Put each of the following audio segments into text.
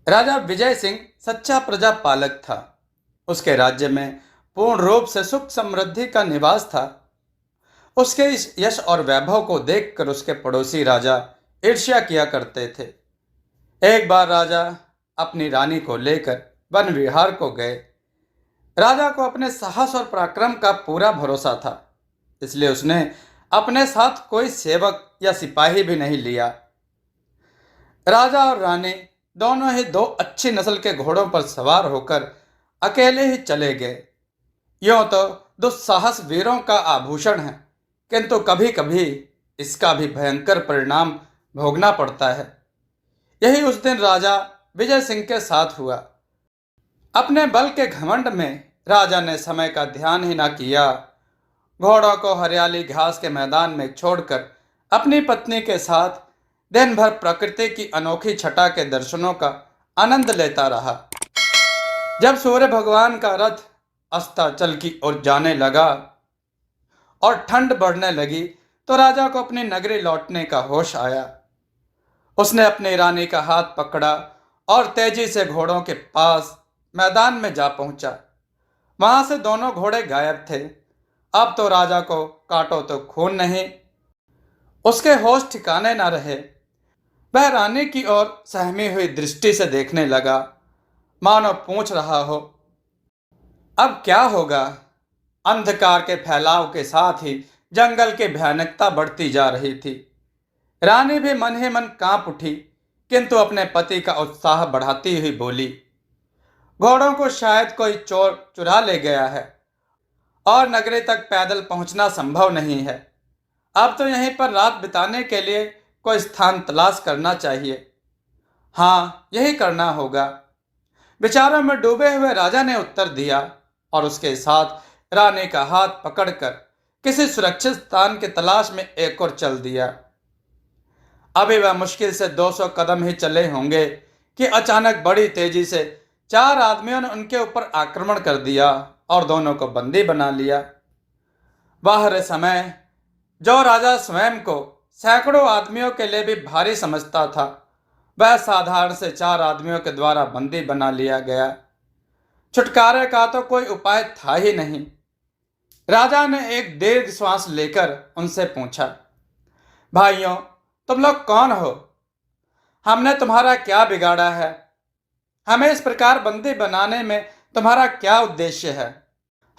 राजा विजय सिंह सच्चा प्रजापालक था। उसके राज्य में पूर्ण रूप से सुख समृद्धि का निवास था। उसके इस यश और वैभव को देखकर उसके पड़ोसी राजा ईर्ष्या किया करते थे। एक बार राजा अपनी रानी को लेकर वन विहार को गए। राजा को अपने साहस और पराक्रम का पूरा भरोसा था, इसलिए उसने अपने साथ कोई सेवक या सिपाही भी नहीं लिया। राजा और रानी दोनों ही दो अच्छी नस्ल के घोड़ों पर सवार होकर अकेले ही चले गए। यूं तो दुस्साहस वीरों का आभूषण है, किंतु कभी कभी इसका भी भयंकर परिणाम भोगना पड़ता है। यही उस दिन राजा विजय सिंह के साथ हुआ। अपने बल के घमंड में राजा ने समय का ध्यान ही ना किया। घोड़ों को हरियाली घास के मैदान में छोड़कर अपनी पत्नी के साथ दिन भर प्रकृति की अनोखी छटा के दर्शनों का आनंद लेता रहा। जब सूर्य भगवान का रथ अस्ताचल की ओर जाने लगा और ठंड बढ़ने लगी, तो राजा को अपनी नगरी लौटने का होश आया। उसने अपनी रानी का हाथ पकड़ा और तेजी से घोड़ों के पास मैदान में जा पहुंचा। वहां से दोनों घोड़े गायब थे। अब तो राजा को काटो तो खून नहीं, उसके होश ठिकाने न रहे। वह रानी की ओर सहमी हुई दृष्टि से देखने लगा, मानो पूछ रहा हो, अब क्या होगा। अंधकार के फैलाव के साथ ही जंगल की भयानकता बढ़ती जा रही थी। रानी भी मन ही मन कांप उठी, किंतु अपने पति का उत्साह बढ़ाती हुई बोली, घोड़ों को शायद कोई चोर चुरा ले गया है और नगरी तक पैदल पहुंचना संभव नहीं है। अब तो यहीं पर रात बिताने के लिए कोई स्थान तलाश करना चाहिए। हाँ, यही करना होगा। विचारों में डूबे हुए राजा ने उत्तर दिया और उसके साथ रानी का हाथ पकड़कर किसी सुरक्षित स्थान की तलाश में एक और चल दिया। अभी वह मुश्किल से 200 कदम ही चले होंगे कि अचानक बड़ी तेजी से 4 आदमियों ने उनके ऊपर आक्रमण कर दिया और दोनों को बंदी बना लिया। वह रे समय जो राजा स्वयं को सैकड़ों आदमियों के लिए भी भारी समझता था, वह साधारण से 4 आदमियों के द्वारा बंदी बना लिया गया। छुटकारे का तो कोई उपाय था ही नहीं। राजा ने एक दीर्घ श्वास लेकर उनसे पूछा, भाइयों, तुम लोग कौन हो? हमने तुम्हारा क्या बिगाड़ा है? हमें इस प्रकार बंदी बनाने में तुम्हारा क्या उद्देश्य है?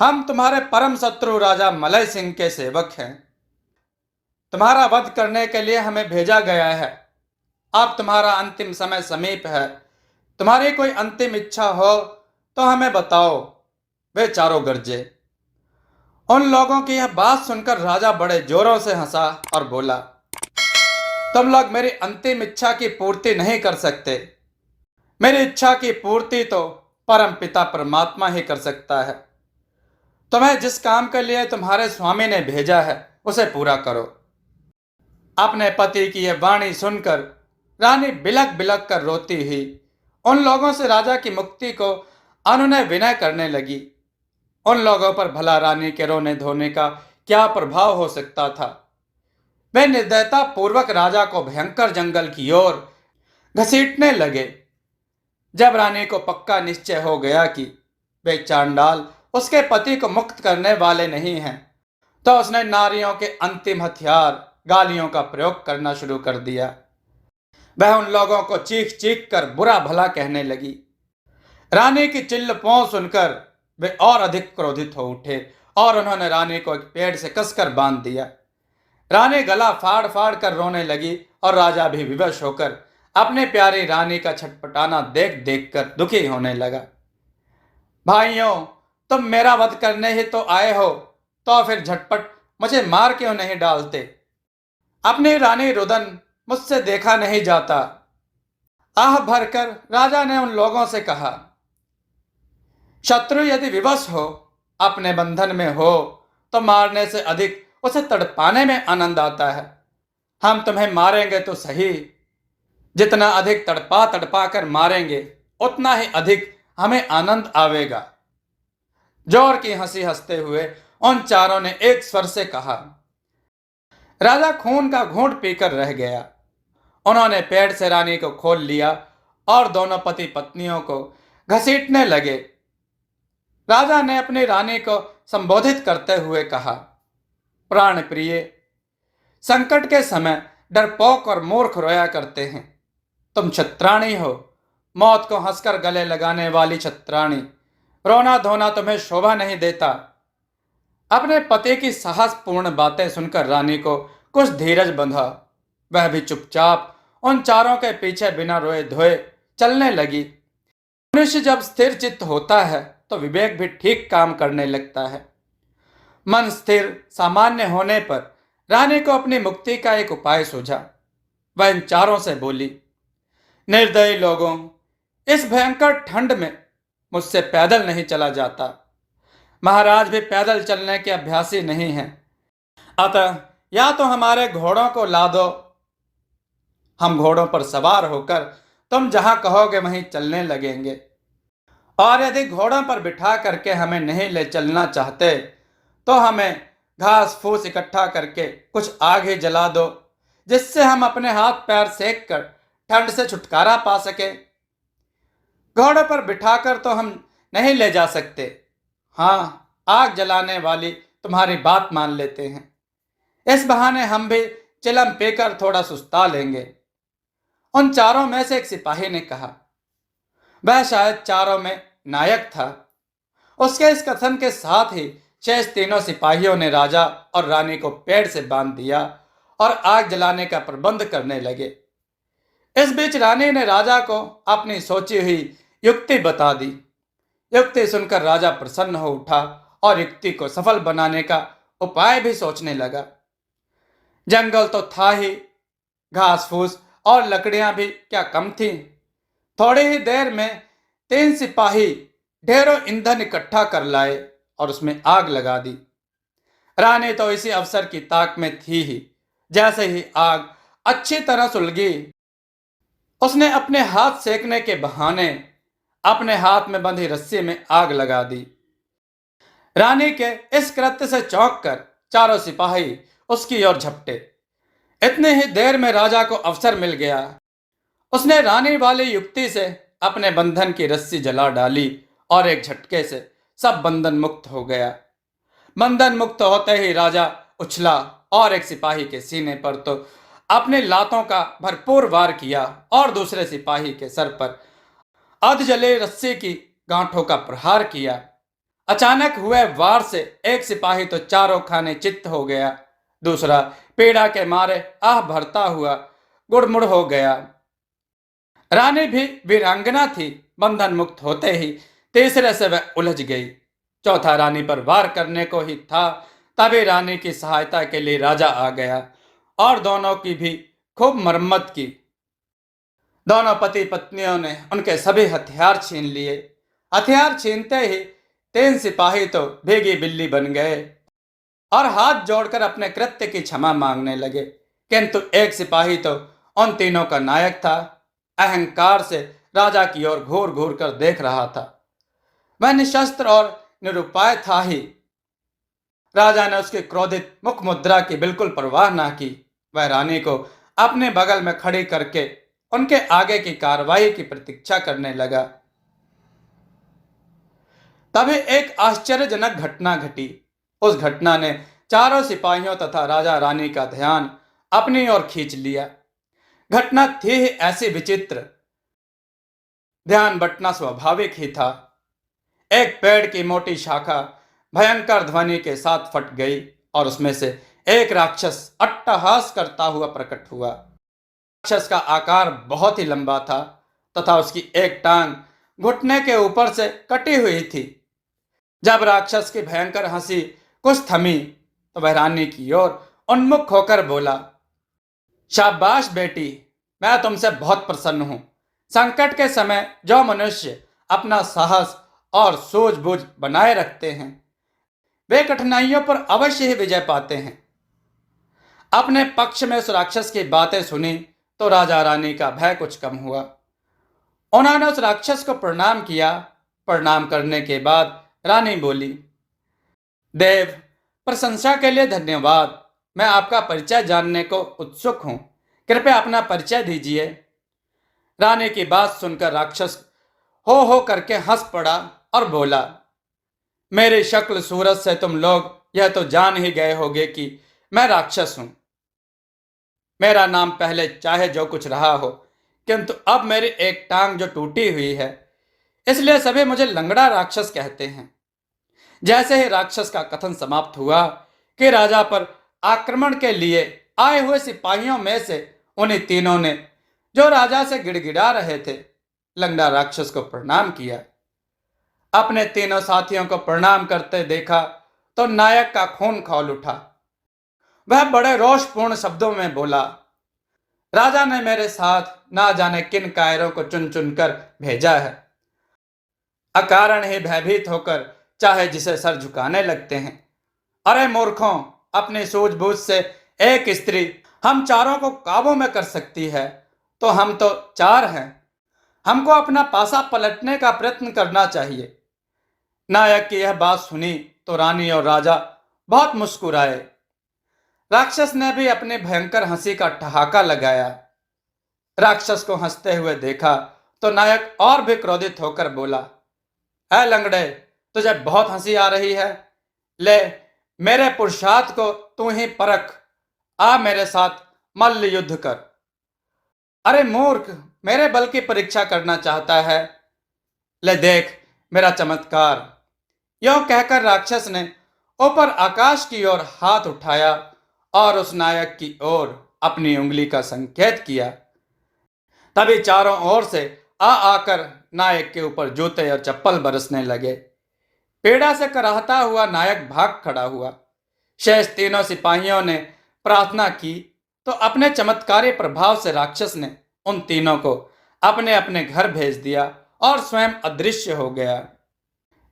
हम तुम्हारे परम शत्रु राजा मलय सिंह के सेवक हैं। तुम्हारा वध करने के लिए हमें भेजा गया है। अब तुम्हारा अंतिम समय समीप है। तुम्हारी कोई अंतिम इच्छा हो तो हमें बताओ। वे चारों गरजे। उन लोगों की यह बात सुनकर राजा बड़े जोरों से हंसा और बोला, तुम लोग मेरी अंतिम इच्छा की पूर्ति नहीं कर सकते। मेरी इच्छा की पूर्ति तो परम पिता परमात्मा ही कर सकता है। तुम्हें जिस काम के लिए तुम्हारे स्वामी ने भेजा है उसे पूरा करो। अपने पति की यह वाणी सुनकर रानी बिलक बिलक कर रोती हुई उन लोगों से राजा की मुक्ति को अनुनय विनय करने लगी। उन लोगों पर भला रानी के रोने धोने का क्या प्रभाव हो सकता था। वे निर्दयता पूर्वक राजा को भयंकर जंगल की ओर घसीटने लगे। जब रानी को पक्का निश्चय हो गया कि वे चांडाल उसके पति को मुक्त करने वाले नहीं हैं, तो उसने नारियों के अंतिम हथियार गालियों का प्रयोग करना शुरू कर दिया। वह उन लोगों को चीख चीख कर बुरा भला कहने लगी। रानी की चिल्ल पौ सुनकर वे और अधिक क्रोधित हो उठे और उन्होंने रानी को एक पेड़ से कसकर बांध दिया। रानी गला फाड़ फाड़ कर रोने लगी और राजा भी विवश होकर अपने प्यारी रानी का छटपटाना देख देख कर दुखी होने लगा। भाइयों, तुम मेरा वध करने ही तो आए हो, तो फिर झटपट मुझे मार क्यों नहीं डालते? अपनी रानी रुदन मुझसे देखा नहीं जाता। आह भरकर राजा ने उन लोगों से कहा, शत्रु यदि विवश हो, अपने बंधन में हो, तो मारने से अधिक उसे तड़पाने में आनंद आता है। हम तुम्हें मारेंगे तो सही, जितना अधिक तड़पा तड़पा कर मारेंगे उतना ही अधिक हमें आनंद आवेगा। जोर की हंसी हंसते हुए उन चारों ने एक स्वर से कहा। राजा खून का घूंट पीकर रह गया। उन्होंने पेड़ से रानी को खोल लिया और दोनों पति पत्नियों को घसीटने लगे। राजा ने अपनी रानी को संबोधित करते हुए कहा, प्राण प्रिय, संकट के समय डरपोक और मूर्ख रोया करते हैं। तुम छत्राणी हो, मौत को हंसकर गले लगाने वाली छत्राणी। रोना धोना तुम्हें शोभा नहीं देता। अपने पति की साहसपूर्ण बातें सुनकर रानी को कुछ धीरज बंधा। वह भी चुपचाप उन चारों के पीछे बिना रोए धोए चलने लगी। मनुष्य जब स्थिर चित्त होता है तो विवेक भी ठीक काम करने लगता है। मन स्थिर सामान्य होने पर रानी को अपनी मुक्ति का एक उपाय सूझा। वह इन चारों से बोली, निर्दयी लोगों, इस भयंकर ठंड में मुझसे पैदल नहीं चला जाता। महाराज भी पैदल चलने के अभ्यासी नहीं हैं। अतः या तो हमारे घोड़ों को ला दो, हम घोड़ों पर सवार होकर तुम जहां कहोगे वहीं चलने लगेंगे। और यदि घोड़ों पर बिठा करके हमें नहीं ले चलना चाहते तो हमें घास फूस इकट्ठा करके कुछ आग ही जला दो, जिससे हम अपने हाथ पैर सेक कर ठंड से छुटकारा पा सके। घोड़ों पर बिठाकर तो हम नहीं ले जा सकते। हाँ, आग जलाने वाली तुम्हारी बात मान लेते हैं। इस बहाने हम भी चिलम पीकर थोड़ा सुस्ता लेंगे। उन चारों में से एक सिपाही ने कहा। वह शायद चारों में नायक था। उसके इस कथन के साथ ही शेष तीनों सिपाहियों ने राजा और रानी को पेड़ से बांध दिया और आग जलाने का प्रबंध करने लगे। इस बीच रानी ने राजा को अपनी सोची हुई युक्ति बता दी। युक्ति सुनकर राजा प्रसन्न हो उठा और युक्ति को सफल बनाने का उपाय भी सोचने लगा। जंगल तो था ही, घास फूस और लकड़ियां भी क्या कम थी। थोड़ी ही देर में 3 सिपाही ढेरों ईंधन इकट्ठा कर लाए और उसमें आग लगा दी। रानी तो इसी अवसर की ताक में थी ही। जैसे ही आग अच्छी तरह सुलगी, उसने अपने हाथ सेकने के बहाने अपने हाथ में बंधी रस्सी में आग लगा दी। रानी के इस कृत्य से चौंक कर चारों सिपाही उसकी ओर झपटे। इतने ही देर में राजा को अवसर मिल गया। उसने रानी वाली युक्ति से अपने बंधन की रस्सी जला डाली और एक झटके से सब बंधन मुक्त हो गया। बंधन मुक्त होते ही राजा उछला और एक सिपाही के सीने पर तो अपने लातों का भरपूर वार किया और दूसरे सिपाही के सर पर अध जले रस्सी की गांठों का प्रहार किया। अचानक हुए वार से एक सिपाही तो चारों खाने चित्त हो गया, दूसरा पीड़ा के मारे आह भरता हुआ गुड़मुड़ हो गया। रानी भी वीरांगना थी। बंधन मुक्त होते ही तीसरे से वह उलझ गई। चौथा रानी पर वार करने को ही था, तभी रानी की सहायता के लिए राजा आ गया और दोनों की भी खूब मरम्मत की। दोनों पति पत्नियों ने उनके सभी हथियार छीन लिए। हथियार छीनते ही 3 सिपाही तो भीगी बिल्ली बन गए और हाथ जोड़कर अपने कृत्य की क्षमा मांगने लगे। किंतु एक सिपाही तो उन तीनों का नायक था। अहंकार से राजा की ओर घूर घूर कर देख रहा था। वह निशस्त्र और निरुपाय था ही। राजा ने उसकी क्रोधित मुख मुद्रा की बिल्कुल परवाह ना की। वह रानी को अपने बगल में खड़ी करके उनके आगे की कार्रवाई की प्रतीक्षा करने लगा। तभी एक आश्चर्यजनक घटना घटी। उस घटना ने चारों सिपाहियों तथा राजा रानी का ध्यान अपनी ओर खींच लिया। घटना थी ही ऐसी विचित्र, ध्यान बंटना स्वाभाविक ही था। एक पेड़ की मोटी शाखा भयंकर ध्वनि के साथ फट गई और उसमें से एक राक्षस अट्टहास करता हुआ प्रकट हुआ। राक्षस का आकार बहुत ही लंबा था तथा उसकी एक टांग घुटने के ऊपर से कटी हुई थी। जब राक्षस की भयंकर हंसी कुछ थमी तो वह रानी की ओर उन्मुख होकर बोला, शाबाश बेटी, मैं तुमसे बहुत प्रसन्न हूं। संकट के समय जो मनुष्य अपना साहस और सूझबूझ बनाए रखते हैं वे कठिनाइयों पर अवश्य ही विजय पाते हैं। अपने पक्ष में उस राक्षस की बातें सुनी तो राजा रानी का भय कुछ कम हुआ। उन्होंने उस राक्षस को प्रणाम किया। प्रणाम करने के बाद रानी बोली, देव, प्रशंसा के लिए धन्यवाद। मैं आपका परिचय जानने को उत्सुक हूं। कृपया अपना परिचय दीजिए। रानी की बात सुनकर राक्षस हो करके हंस पड़ा और बोला, मेरी शक्ल सूरत से तुम लोग यह तो जान ही गए होगे कि मैं राक्षस हूं। मेरा नाम पहले चाहे जो कुछ रहा हो, किंतु अब मेरी एक टांग जो टूटी हुई है, इसलिए सभी मुझे लंगड़ा राक्षस कहते हैं। जैसे ही राक्षस का कथन समाप्त हुआ कि राजा पर आक्रमण के लिए आए हुए सिपाहियों में से उन्हीं तीनों ने, जो राजा से गिड़गिड़ा रहे थे, लंगड़ा राक्षस को प्रणाम किया। अपने तीनों साथियों को प्रणाम करते देखा तो नायक का खून खौल उठा। वह बड़े रोषपूर्ण शब्दों में बोला, राजा ने मेरे साथ ना जाने किन कायरों को चुन चुनकर भेजा है। अकारण ही भयभीत होकर चाहे जिसे सर झुकाने लगते हैं। अरे मूर्खों, अपनी सूझबूझ से एक स्त्री हम चारों को काबू में कर सकती है, तो हम तो चार हैं। हमको अपना पासा पलटने का प्रयत्न करना चाहिए। नायक की यह बात सुनी तो रानी और राजा बहुत मुस्कुराए। राक्षस ने भी अपनी भयंकर हंसी का ठहाका लगाया। राक्षस को हंसते हुए देखा तो नायक और भी क्रोधित होकर बोला, ऐ लंगड़े, तुझे बहुत हंसी आ रही है। ले, मेरे पुरुषार्थ को तू ही परख। आ मेरे साथ मल्ल युद्ध कर। अरे मूर्ख, मेरे बल की परीक्षा करना चाहता है? ले देख मेरा चमत्कार। यो कहकर राक्षस ने ऊपर आकाश की ओर हाथ उठाया और उस नायक की ओर अपनी उंगली का संकेत किया। तभी चारों ओर से आकर नायक के ऊपर जूते और चप्पल बरसने लगे। पीड़ा से कराहता हुआ नायक भाग खड़ा हुआ। शेष तीनों सिपाहियों ने प्रार्थना की तो अपने चमत्कारी प्रभाव से राक्षस ने उन तीनों को अपने अपने घर भेज दिया और स्वयं अदृश्य हो गया।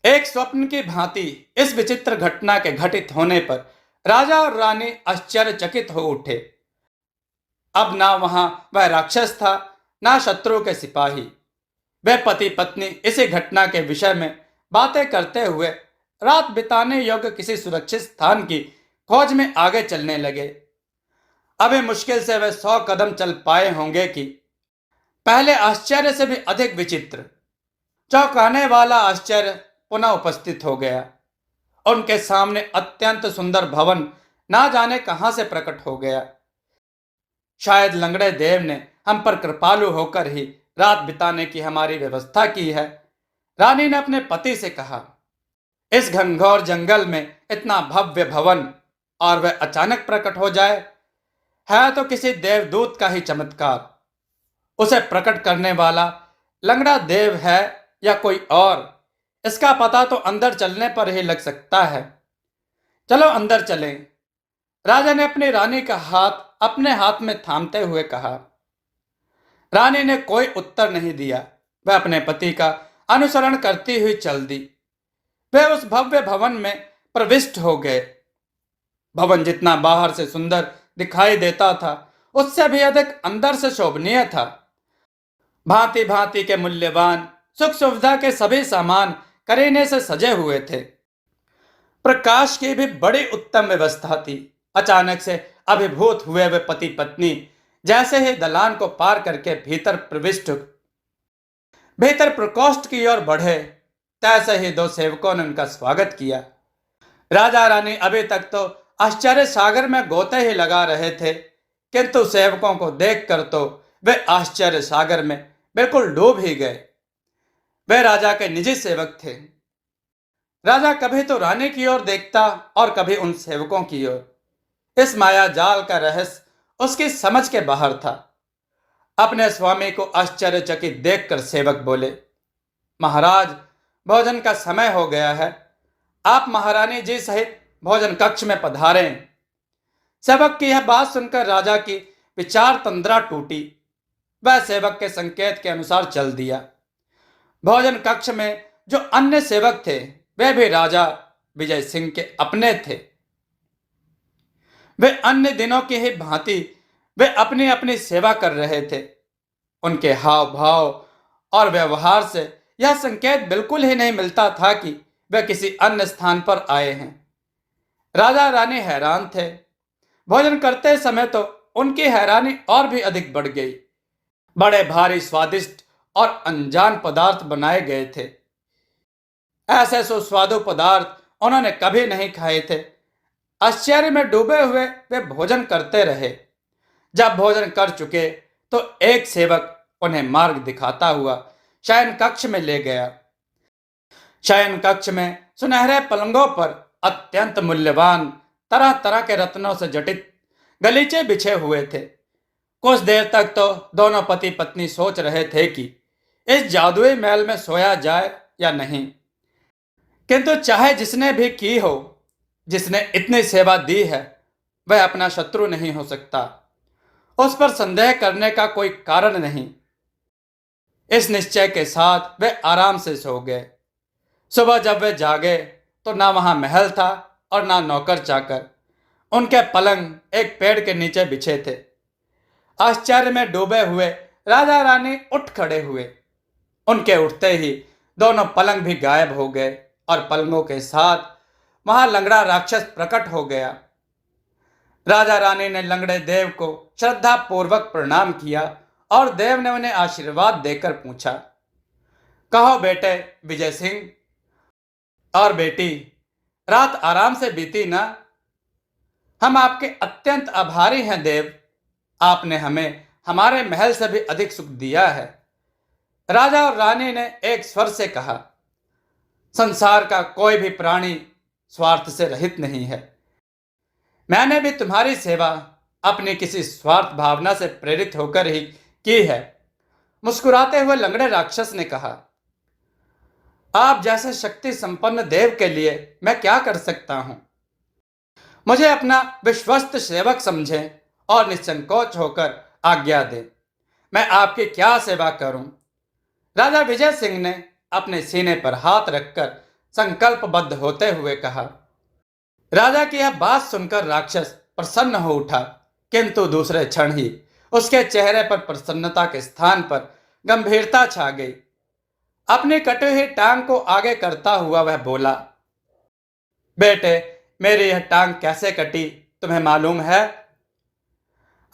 एक स्वप्न की भांति इस विचित्र घटना के घटित होने पर राजा और रानी आश्चर्यचकित हो उठे। अब ना वहां वह राक्षस था, ना शत्रु के सिपाही। वे पति पत्नी इसी घटना के विषय में बातें करते हुए रात बिताने योग्य किसी सुरक्षित स्थान की खोज में आगे चलने लगे। अभी मुश्किल से वे 100 कदम चल पाए होंगे कि पहले आश्चर्य से भी अधिक विचित्र, चौंकाने वाला आश्चर्य पुनः उपस्थित हो गया। उनके सामने अत्यंत सुंदर भवन ना जाने कहां से प्रकट हो गया। शायद लंगड़े देव ने हम पर कृपालु होकर ही रात बिताने की हमारी व्यवस्था की है। रानी ने अपने पति से कहा, इस घनघोर जंगल में इतना भव्य भवन और वह अचानक प्रकट हो जाए, है तो किसी देवदूत का ही चमत्कार। उसे प्रकट करने वाला लंगड़ा देव है या कोई और, इसका पता तो अंदर चलने पर ही लग सकता है। चलो अंदर चलें। राजा ने अपनी रानी का हाथ अपने हाथ में थामते हुए कहा। रानी ने कोई उत्तर नहीं दिया। वह अपने पति का अनुसरण करती हुई चल दी। वे उस भव्य भवन में प्रविष्ट हो गए। भवन जितना बाहर से सुंदर दिखाई देता था, उससे भी अधिक अंदर से शोभनीय था। भांति भांति के मूल्यवान सुख सुविधा के सभी सामान करीने से सजे हुए थे। प्रकाश की भी बड़ी उत्तम व्यवस्था थी। अचानक से अभिभूत हुए वे पति पत्नी जैसे ही दलान को पार करके भीतर प्रकोष्ठ की ओर बढ़े, तैसे ही दो सेवकों ने उनका स्वागत किया। राजा रानी अभी तक तो आश्चर्य सागर में गोते ही लगा रहे थे, किंतु सेवकों को देखकर तो वे आश्चर्य सागर में बिल्कुल डूब ही गए। वे राजा के निजी सेवक थे। राजा कभी तो रानी की ओर देखता और कभी उन सेवकों की ओर। इस माया जाल का रहस्य उसकी समझ के बाहर था। अपने स्वामी को आश्चर्यचकित देखकर सेवक बोले, महाराज, भोजन का समय हो गया है। आप महारानी जी सहित भोजन कक्ष में पधारें। सेवक की यह बात सुनकर राजा की विचार तंद्रा टूटी। वह सेवक के संकेत के अनुसार चल दिया। भोजन कक्ष में जो अन्य सेवक थे, वे भी राजा विजय सिंह के अपने थे। वे अन्य दिनों की ही भांति वे अपनी अपनी सेवा कर रहे थे। उनके हाव भाव और व्यवहार से यह संकेत बिल्कुल ही नहीं मिलता था कि वे किसी अन्य स्थान पर आए हैं। राजा रानी हैरान थे। भोजन करते समय तो उनकी हैरानी और भी अधिक बढ़ गई। बड़े भारी स्वादिष्ट और अनजान पदार्थ बनाए गए थे। ऐसे सुस्वादु पदार्थ उन्होंने कभी नहीं खाए थे। आश्चर्य में डूबे हुए वे भोजन करते रहे। जब भोजन कर चुके तो एक सेवक उन्हें मार्ग दिखाता हुआ शयन कक्ष में ले गया। शयन कक्ष में सुनहरे पलंगों पर अत्यंत मूल्यवान तरह तरह के रत्नों से जटित गलीचे बिछे हुए थे। कुछ देर तक तो दोनों पति पत्नी सोच रहे थे कि इस जादुई महल में सोया जाए या नहीं, किंतु चाहे जिसने भी की हो, जिसने इतनी सेवा दी है, वह अपना शत्रु नहीं हो सकता। उस पर संदेह करने का कोई कारण नहीं। इस निश्चय के साथ वे आराम से सो गए। सुबह जब वे जागे तो ना वहां महल था और ना नौकर चाकर। उनके पलंग एक पेड़ के नीचे बिछे थे। आश्चर्य में डूबे हुए राजा रानी उठ खड़े हुए। उनके उठते ही दोनों पलंग भी गायब हो गए और पलंगों के साथ वहां लंगड़ा राक्षस प्रकट हो गया। राजा रानी ने लंगड़े देव को श्रद्धा पूर्वक प्रणाम किया और देव ने उन्हें आशीर्वाद देकर पूछा, कहो बेटे विजय सिंह और बेटी, रात आराम से बीती ना? हम आपके अत्यंत आभारी हैं देव। आपने हमें हमारे महल से भी अधिक सुख दिया है। राजा और रानी ने एक स्वर से कहा, संसार का कोई भी प्राणी स्वार्थ से रहित नहीं है। मैंने भी तुम्हारी सेवा अपनी किसी स्वार्थ भावना से प्रेरित होकर ही की है। मुस्कुराते हुए लंगड़े राक्षस ने कहा, आप जैसे शक्ति संपन्न देव के लिए मैं क्या कर सकता हूं? मुझे अपना विश्वस्त सेवक समझें और निसंकोच होकर आज्ञा दें। मैं आपकी क्या सेवा करूं? राजा विजय सिंह ने अपने सीने पर हाथ रखकर संकल्पबद्ध होते हुए कहा। राजा की यह बात सुनकर राक्षस प्रसन्न हो उठा, किंतु दूसरे क्षण ही उसके चेहरे पर प्रसन्नता के स्थान पर गंभीरता छा गई। अपनी कटी हुई टांग को आगे करता हुआ वह बोला, बेटे, मेरी यह टांग कैसे कटी तुम्हें मालूम है?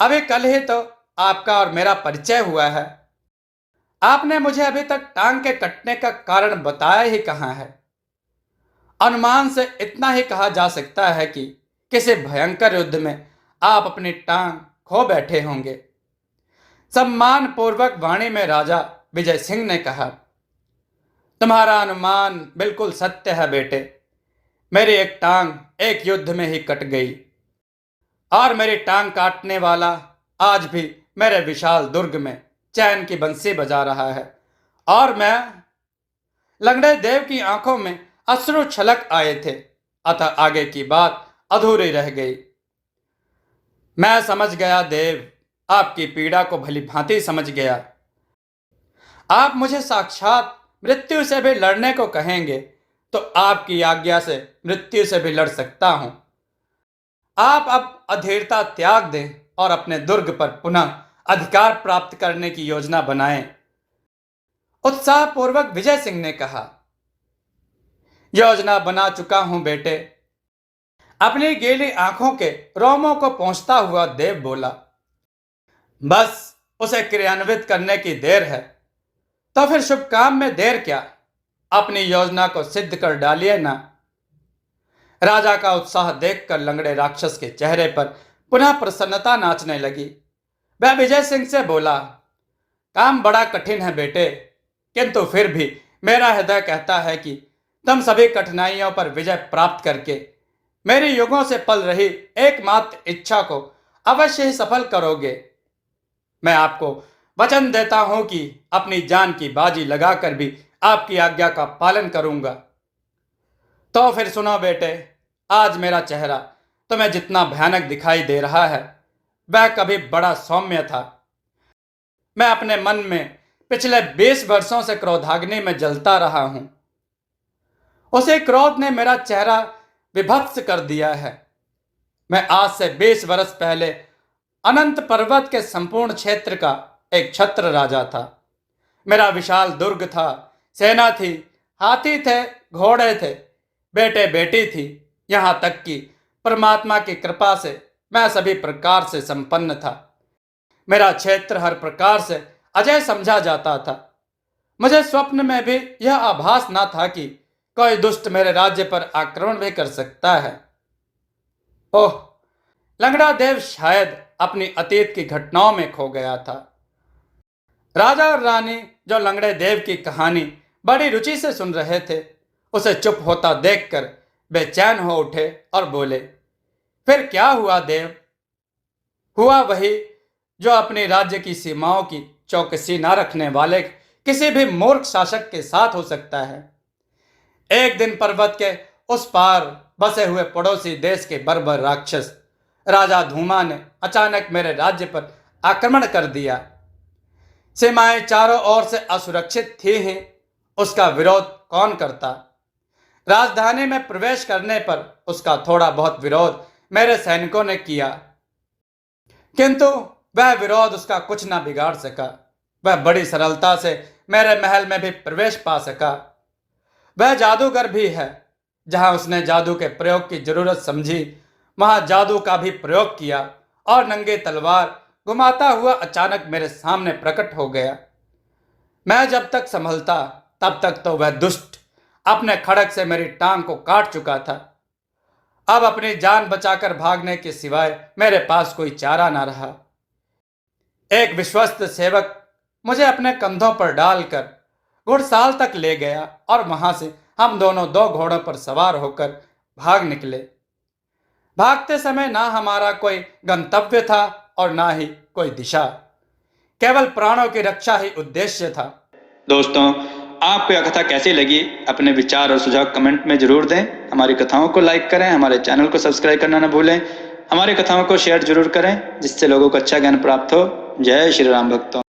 अभी कल ही तो आपका और मेरा परिचय हुआ है। आपने मुझे अभी तक टांग के कटने का कारण बताया ही कहां है। अनुमान से इतना ही कहा जा सकता है कि किसी भयंकर युद्ध में आप अपनी टांग खो बैठे होंगे। सम्मान पूर्वक वाणी में राजा विजय सिंह ने कहा, तुम्हारा अनुमान बिल्कुल सत्य है बेटे। मेरी एक टांग एक युद्ध में ही कट गई और मेरी टांग काटने वाला आज भी मेरे विशाल दुर्ग में चैन की बंसी बजा रहा है और मैं। लंगड़े देव की आंखों में अश्रु छलक आए थे, अतः आगे की बात अधूरी रह गई। मैं समझ गया देव, आपकी पीड़ा को भली भांति समझ गया। आप मुझे साक्षात मृत्यु से भी लड़ने को कहेंगे तो आपकी आज्ञा से मृत्यु से भी लड़ सकता हूं। आप अब अधीरता त्याग दें और अपने दुर्ग पर पुनः अधिकार प्राप्त करने की योजना बनाएं। उत्साहपूर्वक विजय सिंह ने कहा, योजना बना चुका हूं बेटे। अपनी गीली आंखों के रोमों को पोंछता हुआ देव बोला, बस उसे क्रियान्वित करने की देर है। तो फिर शुभ काम में देर क्या? अपनी योजना को सिद्ध कर डालिए ना। राजा का उत्साह देखकर लंगड़े राक्षस के चेहरे पर पुनः प्रसन्नता नाचने लगी। वह विजय सिंह से बोला, काम बड़ा कठिन है बेटे, किंतु फिर भी मेरा हृदय कहता है कि तुम सभी कठिनाइयों पर विजय प्राप्त करके मेरी युगों से पल रही एकमात्र इच्छा को अवश्य ही सफल करोगे। मैं आपको वचन देता हूं कि अपनी जान की बाजी लगाकर भी आपकी आज्ञा का पालन करूंगा। तो फिर सुनो बेटे, आज मेरा चेहरा तुम्हें जितना भयानक दिखाई दे रहा है, वह कभी बड़ा सौम्य था। मैं अपने मन में पिछले 20 वर्षों से क्रोधाग्नि में जलता रहा हूं। उसे क्रोध ने मेरा चेहरा विभत्स कर दिया है। मैं आज से 20 वर्ष पहले अनंत पर्वत के संपूर्ण क्षेत्र का एक छत्र राजा था। मेरा विशाल दुर्ग था, सेना थी, हाथी थे, घोड़े थे, बेटे बेटी थी, यहां तक कि परमात्मा की कृपा से मैं सभी प्रकार से संपन्न था। मेरा क्षेत्र हर प्रकार से अजय समझा जाता था। मुझे स्वप्न में भी यह आभास न था कि कोई दुष्ट मेरे राज्य पर आक्रमण भी कर सकता है। ओह, लंगड़ा देव शायद अपनी अतीत की घटनाओं में खो गया था। राजा और रानी जो लंगड़े देव की कहानी बड़ी रुचि से सुन रहे थे, उसे चुप होता देखकर बेचैन हो उठे और बोले, फिर क्या हुआ देव? हुआ वही जो अपने राज्य की सीमाओं की चौकसी न रखने वाले किसी भी मूर्ख शासक के साथ हो सकता है। एक दिन पर्वत के उस पार बसे हुए पड़ोसी देश के बर्बर राक्षस राजा धूमा ने अचानक मेरे राज्य पर आक्रमण कर दिया। सीमाएं चारों ओर से असुरक्षित थी ही, उसका विरोध कौन करता? राजधानी में प्रवेश करने पर उसका थोड़ा बहुत विरोध मेरे सैनिकों ने किया, किंतु वह विरोध उसका कुछ ना बिगाड़ सका। वह बड़ी सरलता से मेरे महल में भी प्रवेश पा सका। वह जादूगर भी है। जहां उसने जादू के प्रयोग की जरूरत समझी, वहां जादू का भी प्रयोग किया और नंगे तलवार घुमाता हुआ अचानक मेरे सामने प्रकट हो गया। मैं जब तक संभलता तब तक तो वह दुष्ट अपने खड़ग से मेरी टांग को काट चुका था। अब अपनी जान बचाकर भागने के सिवाय मेरे पास कोई चारा ना रहा। एक विश्वस्त सेवक मुझे अपने कंधों पर डालकर घुड़साल तक ले गया और वहां से हम दोनों दो घोड़ों पर सवार होकर भाग निकले। भागते समय ना हमारा कोई गंतव्य था और ना ही कोई दिशा, केवल प्राणों की रक्षा ही उद्देश्य था। दोस्तों, आपको यह कथा कैसी लगी? अपने विचार और सुझाव कमेंट में जरूर दें। हमारी कथाओं को लाइक करें, हमारे चैनल को सब्सक्राइब करना न भूलें। हमारी कथाओं को शेयर जरूर करें जिससे लोगों को अच्छा ज्ञान प्राप्त हो। जय श्री राम भक्तों।